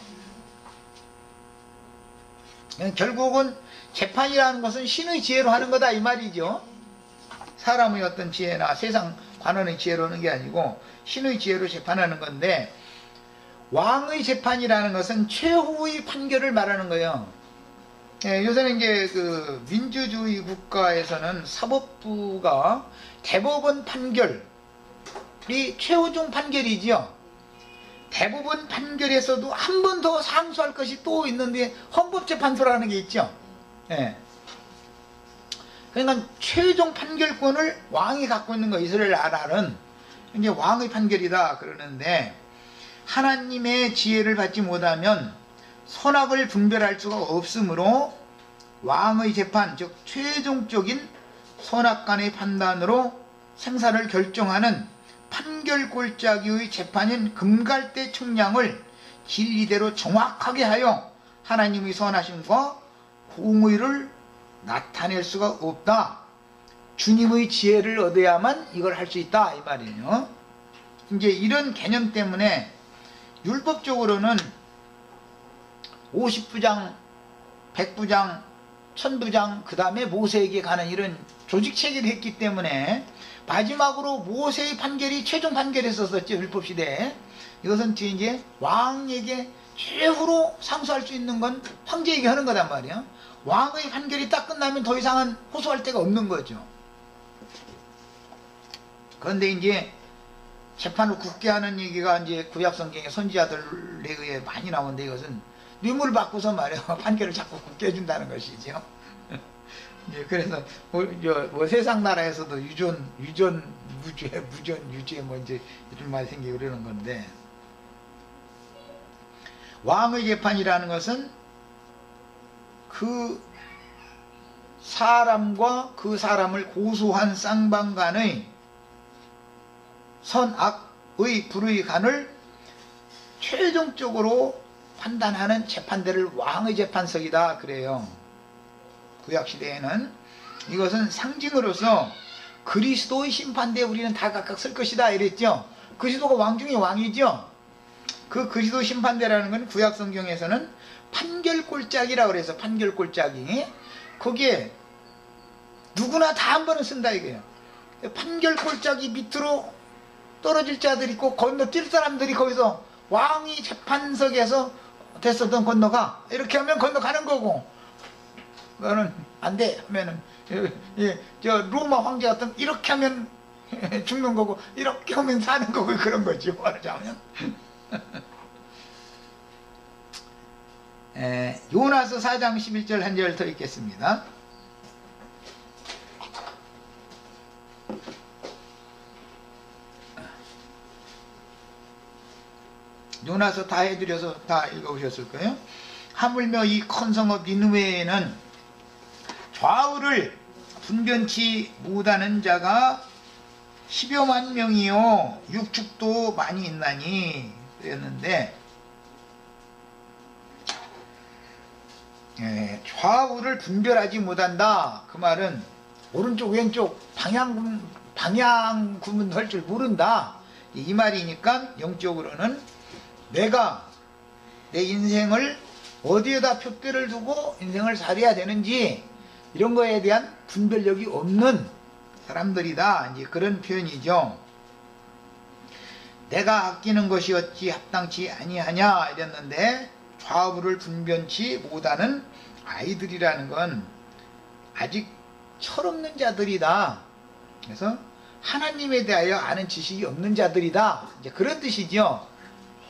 결국은 재판이라는 것은 신의 지혜로 하는 거다 이 말이죠. 사람의 어떤 지혜나 세상 관원의 지혜로 하는 게 아니고 신의 지혜로 재판하는 건데, 왕의 재판이라는 것은 최후의 판결을 말하는 거예요. 요새는 이제 그 민주주의 국가에서는 사법부가 대법원 판결이 최후종 판결이지요. 대법원 판결에서도 한 번 더 상소할 것이 또 있는데 헌법재판소라는 게 있죠. 그러니까 최종 판결권을 왕이 갖고 있는 거, 이스라엘 나라는 이제 왕의 판결이다 그러는데, 하나님의 지혜를 받지 못하면 선악을 분별할 수가 없으므로 왕의 재판, 즉 최종적인 선악간의 판단으로 생사를 결정하는 판결골짜기의 재판인 금갈대 측량을 진리대로 정확하게 하여 하나님의 선하심과 공의를 나타낼 수가 없다. 주님의 지혜를 얻어야만 이걸 할 수 있다 이 말이에요. 이제 이런 개념 때문에 율법적으로는 50부장, 100부장, 1000부장, 그 다음에 모세에게 가는 이런 조직체계를 했기 때문에 마지막으로 모세의 판결이 최종 판결했었죠. 율법시대에. 이것은 뒤에 이제 왕에게 최후로 상소할 수 있는 건 황제에게 하는 거단 말이에요. 왕의 판결이 딱 끝나면 더 이상은 호소할 데가 없는 거죠. 그런데 이제 재판을 굳게 하는 얘기가 이제 구약성경의 선지자들에 의해 많이 나오는데, 이것은 뇌물을 받고서 말이에요. 판결을 자꾸 굳게 해준다는 것이죠. 그래서 뭐 세상 나라에서도 유전 무죄, 무전 유죄 뭐 이제 이런 말이 생기고 그러는 건데, 왕의 재판이라는 것은 그 사람과 그 사람을 고소한 쌍방 간의 선악의 불의 간을 최종적으로 판단하는 재판대를 왕의 재판석이다 그래요. 구약시대에는 이것은 상징으로서 그리스도의 심판대에 우리는 다 각각 설 것이다 이랬죠. 그리스도가 왕 중에 왕이죠. 그 그리스도 심판대라는 건 구약성경에서는 판결골짜기라고 그래서 판결골짜기, 거기에 누구나 다 한 번은 쓴다 이거예요. 판결골짜기 밑으로 떨어질 자들이 있고 건너뛸 사람들이 거기서 왕이 재판석에서 됐었던 건너가, 이렇게 하면 건너가는 거고, 그거는 안 돼 하면은 저 로마 황제 같은 이렇게 하면 죽는 거고 이렇게 하면 사는 거고 그런 거죠. 말하자면. 요나서 4장 11절 한 절 더 읽겠습니다. 요나서 다 해드려서 다 읽어보셨을 거예요. 하물며 이 큰 성읍 니느웨에는 좌우를 분변치 못하는 자가 10여만 명이요 육축도 많이 있나니 그랬는데, 좌우를 분별하지 못한다 그 말은 오른쪽 왼쪽 방향 구분할 줄 모른다 이 말이니까, 영적으로는 내가 내 인생을 어디에다 푯대를 두고 인생을 살아야 되는지 이런 거에 대한 분별력이 없는 사람들이다 이제 그런 표현이죠. 내가 아끼는 것이 어찌 합당치 아니하냐 이랬는데, 좌우를 분변치 못하는 아이들이라는 건 아직 철없는 자들이다. 그래서 하나님에 대하여 아는 지식이 없는 자들이다, 이제 그런 뜻이죠.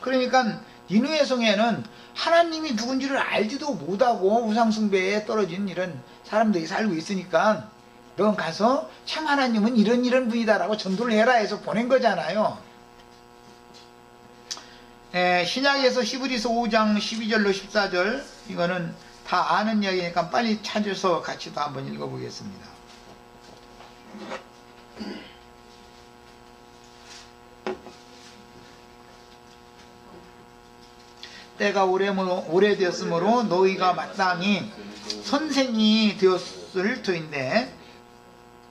그러니까 니느웨 성에는 하나님이 누군지를 알지도 못하고 우상숭배에 떨어진 이런 사람들이 살고 있으니까 넌 가서 참 하나님은 이런 분이다라고 전도를 해라 해서 보낸 거잖아요. 신약에서 히브리서 5장 12절로 14절, 이거는 다 아는 이야기니까 빨리 찾아서 같이 또 한번 읽어보겠습니다. 때가 오래되었으므로 너희가 마땅히 선생이 되었을 터인데,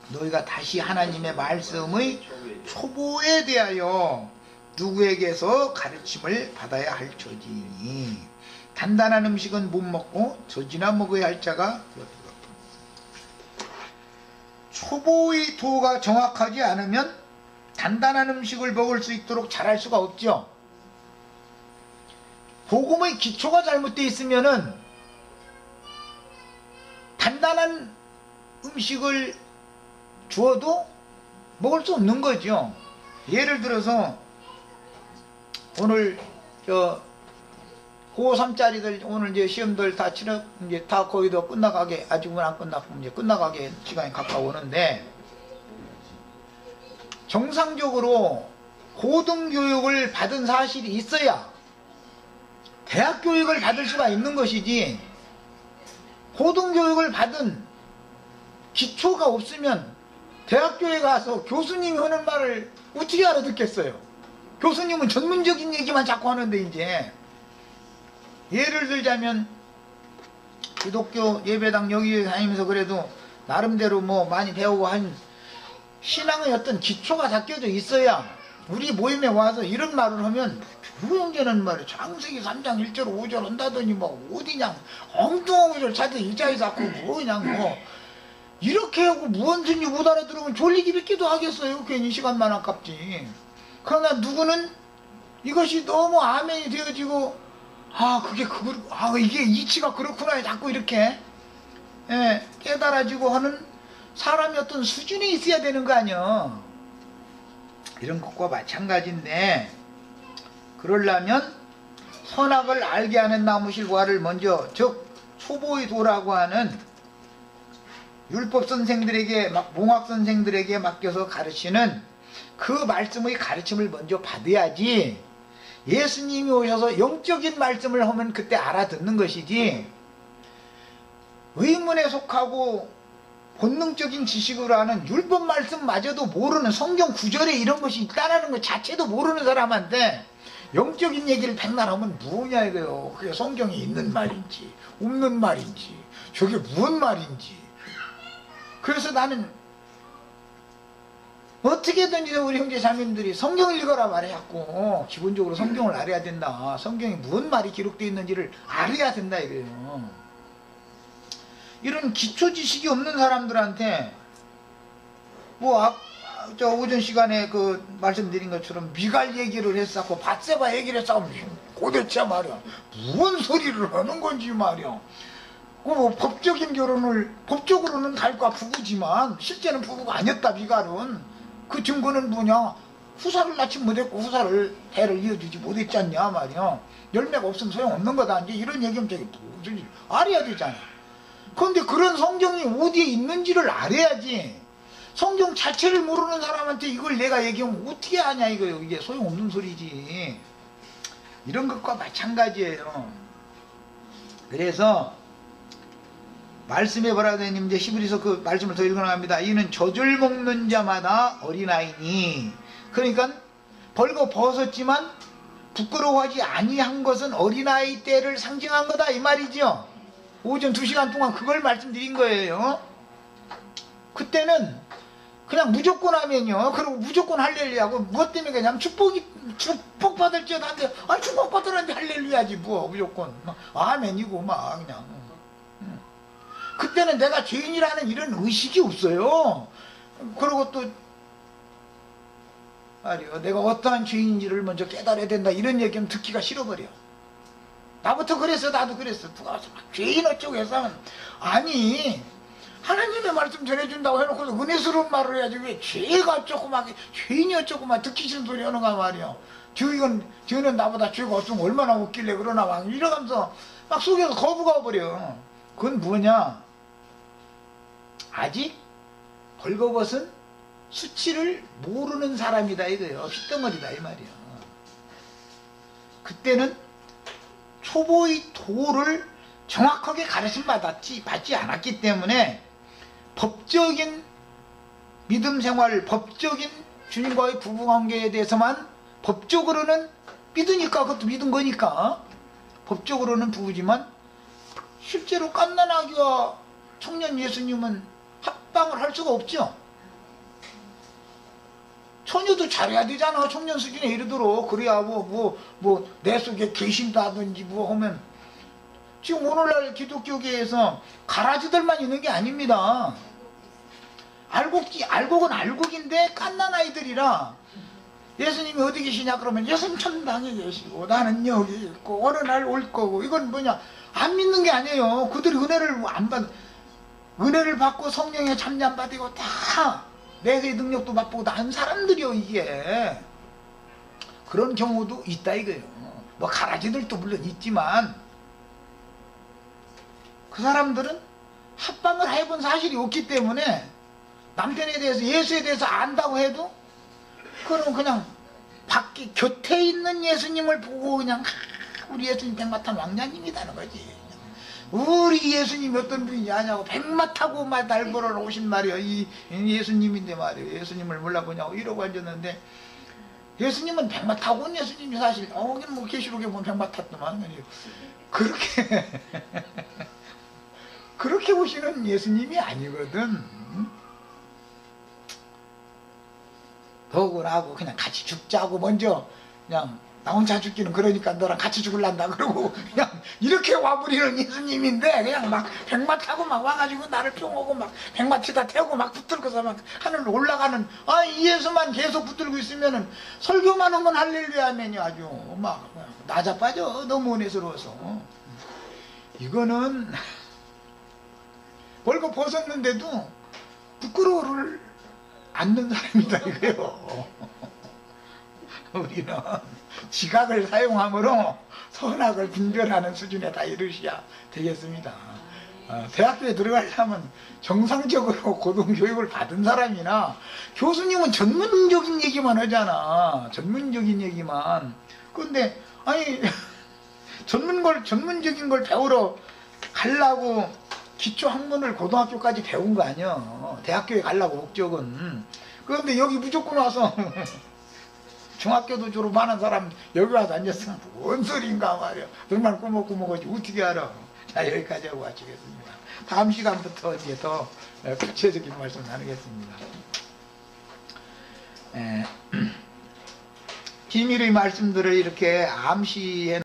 너희가 다시 하나님의 말씀의 초보에 대하여 누구에게서 가르침을 받아야 할 처지니, 단단한 음식은 못 먹고 젖이나 먹어야 할 자가 되었다. 초보의 도가 정확하지 않으면 단단한 음식을 먹을 수 있도록 잘할 수가 없죠. 복음의 기초가 잘못되어 있으면은 단단한 음식을 주어도 먹을 수 없는 거죠. 예를 들어서 오늘 고3짜리들 오늘 이제 시험들 다 치러 이제 다 거의 다 끝나가게, 아직은 안 끝났고 이제 끝나가게 시간이 가까워오는데, 정상적으로 고등교육을 받은 사실이 있어야 대학 교육을 받을 수가 있는 것이지, 고등교육을 받은 기초가 없으면 대학교에 가서 교수님이 하는 말을 어떻게 알아듣겠어요? 교수님은 전문적인 얘기만 자꾸 하는데, 이제 예를 들자면 기독교 예배당 여기 다니면서 그래도 나름대로 뭐 많이 배우고 한 신앙의 어떤 기초가 닦여져 있어야 우리 모임에 와서 이런 말을 하면, 주영재는 말이야 창세기 3장 1절 5절 한다더니 뭐 어디냐 엉뚱한 것을 찾아 일자에서 하고 뭐 그냥 뭐 이렇게 하고 무언든지 못 알아들으면 졸리기 뱉기도 하겠어요. 괜히 시간만 아깝지. 그러나 누구는 이것이 너무 아멘이 되어지고, 이게 이치가 그렇구나 자꾸 이렇게 깨달아지고 하는 사람이 어떤 수준에 있어야 되는 거 아니야. 이런 것과 마찬가지인데, 그러려면 선악을 알게 하는 나무실과를 먼저, 즉 초보의 도라고 하는 율법 선생들에게, 몽학 선생들에게 맡겨서 가르치는 그 말씀의 가르침을 먼저 받아야지, 예수님이 오셔서 영적인 말씀을 하면 그때 알아듣는 것이지, 의문에 속하고 본능적인 지식으로 하는 율법 말씀마저도 모르는, 성경 구절에 이런 것이 있다는 것 자체도 모르는 사람한테 영적인 얘기를 백날 하면 뭐냐 이거요. 그게 성경에 있는 말인지 없는 말인지 저게 무슨 말인지. 그래서 나는 어떻게든지 우리 형제 자매님들이 성경을 읽어라 말해갖고, 기본적으로 성경을 알아야 된다. 성경에 무슨 말이 기록되어 있는지를 알아야 된다 이거예요. 이런 기초 지식이 없는 사람들한테 저 오전 시간에 그 말씀드린 것처럼 미갈 얘기를 했었고 밧세바 얘기를 했었고, 도대체 말이야 무슨 소리를 하는 건지 말이야. 뭐 법적인 결혼을, 법적으로는 달과 부부지만 실제는 부부가 아니었다. 미갈은 그 증거는 뭐냐, 후사를 낳지 못했고 후사를 대를 이어주지 못했지 않냐 말이야. 열매가 없으면 소용없는 거다. 이제 이런 얘기하면 되게 무슨 알아야 되잖아. 그런데 그런 성경이 어디에 있는지를 알아야지. 성경 자체를 모르는 사람한테 이걸 내가 얘기하면 어떻게 하냐 이거예요. 이게 소용없는 소리지. 이런 것과 마찬가지예요. 그래서 말씀에 뭐라 되냐면, 이제 히브리서 그 말씀을 더 읽어나갑니다. 이는 젖을 먹는 자마다 어린아이니, 그러니까 벌거 벗었지만 부끄러워하지 아니한 것은 어린아이 때를 상징한 거다 이 말이죠. 오전 2시간 동안 그걸 말씀드린 거예요. 그때는 그냥 무조건 하면요, 그리고 무조건 할렐루야고, 무엇 때문에 그냥 축복받을 줄 한데, 축복받으라는데 할렐루야지 뭐 무조건 아멘이고 막 그냥. 그때는 내가 죄인이라는 이런 의식이 없어요. 그리고 또 말이요. 내가 어떠한 죄인지를 먼저 깨달아야 된다. 이런 얘기는 듣기가 싫어버려. 나부터 그랬어. 나도 그랬어. 누가 와서 막 죄인 어쩌고 해서 하면, 아니 하나님의 말씀 전해준다고 해놓고서 은혜스러운 말을 해야지 왜 죄가 어쩌고 막 죄인이 어쩌고 막 듣기 싫은 소리 하는가 말이야. 저는 나보다 죄가 없으면 얼마나 웃길래 그러나 막 이러면서 막 속에서 거부가 와버려. 그건 뭐냐, 아직 벌거벗은 수치를 모르는 사람이다 이거예요. 핏덩어리다 이 말이야. 그때는 초보의 도를 정확하게 가르침 받지 않았기 때문에 법적인 믿음 생활, 법적인 주님과의 부부관계에 대해서만 법적으로는 믿으니까, 그것도 믿은 거니까 법적으로는 부부지만 실제로 갓난아기와 청년 예수님은 합방을 할 수가 없죠. 처녀도 잘해야 되잖아. 청년 수준에 이르도록. 그래야 내 속에 개심도 하든지 뭐 하면. 지금 오늘날 기독교계에서 가라지들만 있는 게 아닙니다. 알곡은 알곡인데 갓난아이들이라, 예수님이 어디 계시냐 그러면 예수님 천당에 계시고 나는 여기 있고 어느 날 올 거고, 이건 뭐냐, 안 믿는 게 아니에요. 그들이 은혜를 받고 성령에 참여한 받고 다 내세의 능력도 맛보고 난 사람들이요. 이게 그런 경우도 있다 이거예요. 뭐 가라지들도 물론 있지만 그 사람들은 합방을 해본 사실이 없기 때문에 남편에 대해서, 예수에 대해서 안다고 해도 그럼 그냥 밖에 곁에 있는 예수님을 보고 그냥 우리 예수님 백마탄 왕자님이라는 거지. 우리 예수님이 어떤 분이냐 하냐고, 백마 타고 날 보러 오신 말이요. 이 예수님인데 말이요. 예수님을 몰라보냐고 이러고 앉았는데, 예수님은 백마 타고 온 예수님이 사실, 뭐 계시록에 보면 백마 탔더만. 그렇게 오시는 예수님이 아니거든. 더구나하고 그냥 같이 죽자고 먼저, 그냥 나 혼자 죽기는 그러니까 너랑 같이 죽을란다 그러고 그냥 이렇게 와버리는 예수님인데, 그냥 막 백마 타고 막 와가지고 나를 뿅오고 막 백마치다 태우고 막 붙들고서 막 하늘로 올라가는, 이 예수만 계속 붙들고 있으면은 설교만 하면 할렐루야 하면요 아주 막 나자빠져. 너무 은혜스러워서. 이거는 벌거 벗었는데도 부끄러워를 않는 사람이다 이거요. 우리는 지각을 사용함으로 선악을 분별하는 수준에 다 이르셔야 되겠습니다. 대학교에 들어가려면 정상적으로 고등교육을 받은 사람이나, 교수님은 전문적인 얘기만 하잖아. 전문적인 얘기만. 그런데 아니 전문적인 걸 배우러 가려고 기초학문을 고등학교까지 배운 거 아니야. 대학교에 가려고 목적은. 그런데 여기 무조건 와서 중학교도 졸업하는 사람 여기 와서 앉았으면 뭔 소린가 말이야. 정말 꾸벅꾸벅하지 어떻게 알아. 자, 여기까지 하고 마치겠습니다. 다음 시간부터 이제 더 구체적인 말씀 나누겠습니다. 비밀의 말씀들을 이렇게 암시해